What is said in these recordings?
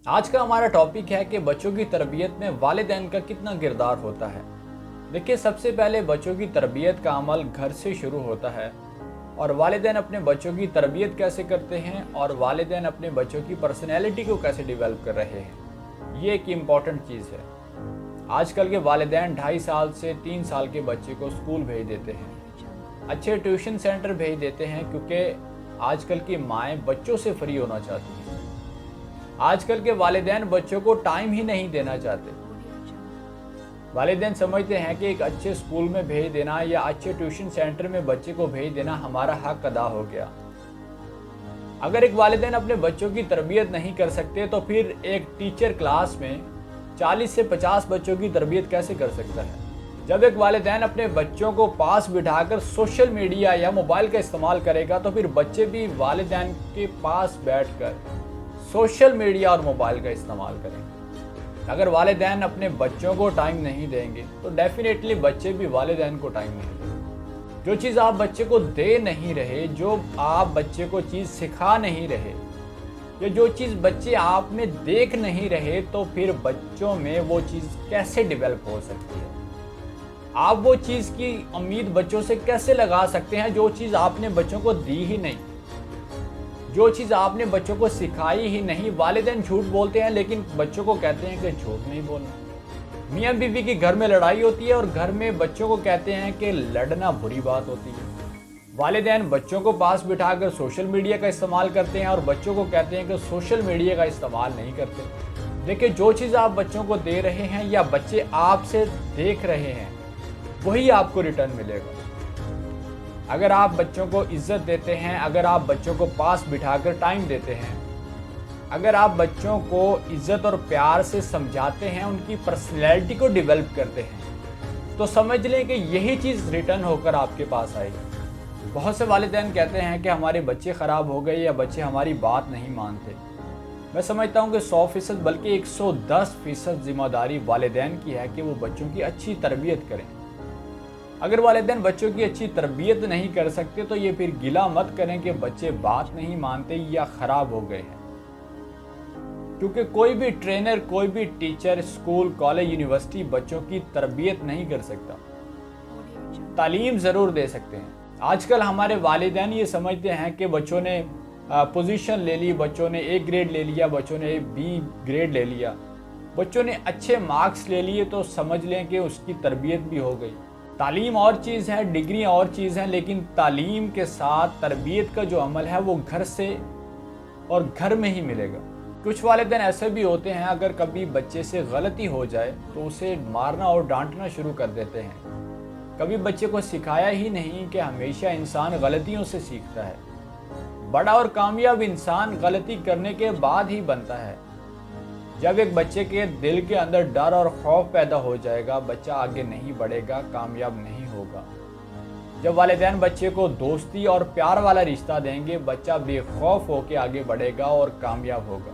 آج کا ہمارا ٹاپک ہے کہ بچوں کی تربیت میں والدین کا کتنا کردار ہوتا ہے۔ دیکھیے، سب سے پہلے بچوں کی تربیت کا عمل گھر سے شروع ہوتا ہے، اور والدین اپنے بچوں کی تربیت کیسے کرتے ہیں اور والدین اپنے بچوں کی پرسنالٹی کو کیسے ڈیولپ کر رہے ہیں، یہ ایک امپورٹنٹ چیز ہے۔ آج کل کے والدین 2.5 سال سے 3 سال کے بچے کو اسکول بھیج دیتے ہیں، اچھے ٹیوشن سینٹر بھیج دیتے ہیں، کیونکہ آج کل کی مائیں بچوں سے فری ہونا چاہتی ہیں۔ آج کل کے والدین بچوں کو ٹائم ہی نہیں دینا چاہتے۔ والدین سمجھتے ہیں کہ ایک اچھے اسکول میں بھیج دینا یا اچھے ٹیوشن سینٹر میں بچے کو بھیج دینا ہمارا حق ادا ہو گیا۔ اگر ایک والدین اپنے بچوں کی تربیت نہیں کر سکتے تو پھر ایک ٹیچر کلاس میں 40 سے 50 بچوں کی تربیت کیسے کر سکتا ہے؟ جب ایک والدین اپنے بچوں کو پاس بٹھا کر سوشل میڈیا یا موبائل کا استعمال کرے گا تو پھر بچے بھی والدین کے پاس بیٹھ کر سوشل میڈیا اور موبائل کا استعمال کریں گے۔ اگر والدین اپنے بچوں کو ٹائم نہیں دیں گے تو ڈیفینیٹلی بچے بھی والدین کو ٹائم نہیں دیں گے۔ جو چیز آپ بچے کو دے نہیں رہے، جو آپ بچے کو چیز سکھا نہیں رہے، یا جو چیز بچے آپ میں دیکھ نہیں رہے، تو پھر بچوں میں وہ چیز کیسے ڈیولپ ہو سکتی ہے؟ آپ وہ چیز کی امید بچوں سے کیسے لگا سکتے ہیں جو چیز آپ نے بچوں کو دی ہی نہیں، جو چیز آپ نے بچوں کو سکھائی ہی نہیں؟ والدین جھوٹ بولتے ہیں لیکن بچوں کو کہتے ہیں کہ جھوٹ نہیں بولنا۔ میاں بیوی کی گھر میں لڑائی ہوتی ہے اور گھر میں بچوں کو کہتے ہیں کہ لڑنا بری بات ہوتی ہے۔ والدین بچوں کو پاس بٹھا کر سوشل میڈیا کا استعمال کرتے ہیں اور بچوں کو کہتے ہیں کہ سوشل میڈیا کا استعمال نہیں کرتے۔ دیکھیں، جو چیز آپ بچوں کو دے رہے ہیں یا بچے آپ سے دیکھ رہے ہیں، وہی آپ کو ریٹرن ملے گا۔ اگر آپ بچوں کو عزت دیتے ہیں، اگر آپ بچوں کو پاس بٹھا کر ٹائم دیتے ہیں، اگر آپ بچوں کو عزت اور پیار سے سمجھاتے ہیں، ان کی پرسنالٹی کو ڈیولپ کرتے ہیں، تو سمجھ لیں کہ یہی چیز ریٹرن ہو کر آپ کے پاس آئے گی۔ بہت سے والدین کہتے ہیں کہ ہمارے بچے خراب ہو گئے یا بچے ہماری بات نہیں مانتے۔ میں سمجھتا ہوں کہ 100% بلکہ 110% ذمہ داری والدین کی ہے کہ وہ بچوں کی اچھی تربیت کریں۔ اگر والدین بچوں کی اچھی تربیت نہیں کر سکتے تو یہ پھر گلہ مت کریں کہ بچے بات نہیں مانتے یا خراب ہو گئے ہیں، کیونکہ کوئی بھی ٹرینر، کوئی بھی ٹیچر اسکول، کالج، یونیورسٹی بچوں کی تربیت نہیں کر سکتا۔ تعلیم ضرور دے سکتے ہیں۔ آج کل ہمارے والدین یہ سمجھتے ہیں کہ بچوں نے پوزیشن لے لی، بچوں نے A گریڈ لے لیا، بچوں نے B گریڈ لے لیا، بچوں نے اچھے مارکس لے لیے تو سمجھ لیں کہ اس کی تربیت بھی ہو گئی۔ تعلیم اور چیز ہے، ڈگری اور چیز ہے، لیکن تعلیم کے ساتھ تربیت کا جو عمل ہے وہ گھر سے اور گھر میں ہی ملے گا۔ کچھ والدین ایسے بھی ہوتے ہیں، اگر کبھی بچے سے غلطی ہو جائے تو اسے مارنا اور ڈانٹنا شروع کر دیتے ہیں۔ کبھی بچے کو سکھایا ہی نہیں کہ ہمیشہ انسان غلطیوں سے سیکھتا ہے۔ بڑا اور کامیاب انسان غلطی کرنے کے بعد ہی بنتا ہے۔ جب ایک بچے کے دل کے اندر ڈر اور خوف پیدا ہو جائے گا، بچہ آگے نہیں بڑھے گا، کامیاب نہیں ہوگا۔ جب والدین بچے کو دوستی اور پیار والا رشتہ دیں گے، بچہ بے خوف ہو کے آگے بڑھے گا اور کامیاب ہوگا۔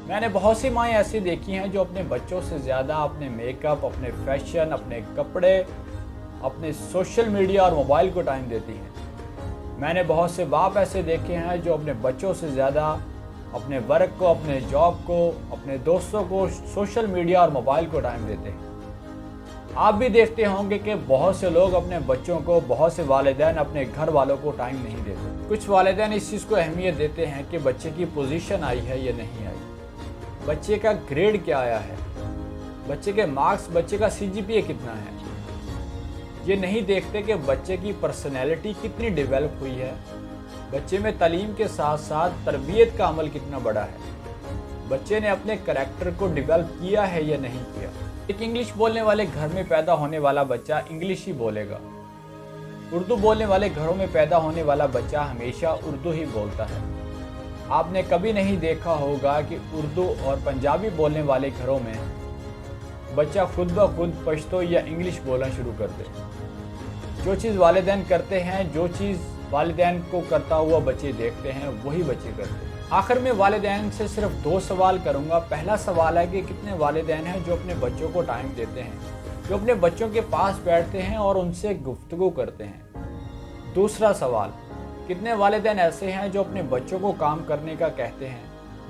میں نے بہت سی مائیں ایسی دیکھی ہیں جو اپنے بچوں سے زیادہ اپنے میک اپ، اپنے فیشن، اپنے کپڑے، اپنے سوشل میڈیا اور موبائل کو ٹائم دیتی ہیں۔ میں نے بہت سے باپ ایسے دیکھے ہیں جو اپنے بچوں سے زیادہ اپنے ورک کو، اپنے جاب کو، اپنے دوستوں کو، سوشل میڈیا اور موبائل کو ٹائم دیتے ہیں۔ آپ بھی دیکھتے ہوں گے کہ بہت سے لوگ اپنے بچوں کو، بہت سے والدین اپنے گھر والوں کو ٹائم نہیں دیتے۔ کچھ والدین اس چیز کو اہمیت دیتے ہیں کہ بچے کی پوزیشن آئی ہے یا نہیں آئی، بچے کا گریڈ کیا آیا ہے، بچے کے مارکس، بچے کا CGPA کتنا ہے۔ یہ نہیں دیکھتے کہ بچے کی پرسنالٹی کتنی ڈیولپ ہوئی ہے، بچے میں تعلیم کے ساتھ ساتھ تربیت کا عمل کتنا بڑا ہے، بچے نے اپنے کریکٹر کو ڈیولپ کیا ہے یا نہیں کیا۔ ایک انگلش بولنے والے گھر میں پیدا ہونے والا بچہ انگلش ہی بولے گا۔ اردو بولنے والے گھروں میں پیدا ہونے والا بچہ ہمیشہ اردو ہی بولتا ہے۔ آپ نے کبھی نہیں دیکھا ہوگا کہ اردو اور پنجابی بولنے والے گھروں میں بچہ خود بخود پشتو یا انگلش بولنا شروع کر دے۔ جو چیز والدین کرتے ہیں، جو چیز والدین کو کرتا ہوا بچے دیکھتے ہیں، وہی بچے کرتے ہیں۔ آخر میں والدین سے صرف 2 سوال کروں گا۔ پہلا سوال ہے کہ کتنے والدین ہیں جو اپنے بچوں کو ٹائم دیتے ہیں، جو اپنے بچوں کے پاس بیٹھتے ہیں اور ان سے گفتگو کرتے ہیں۔ دوسرا سوال، کتنے والدین ایسے ہیں جو اپنے بچوں کو کام کرنے کا کہتے ہیں،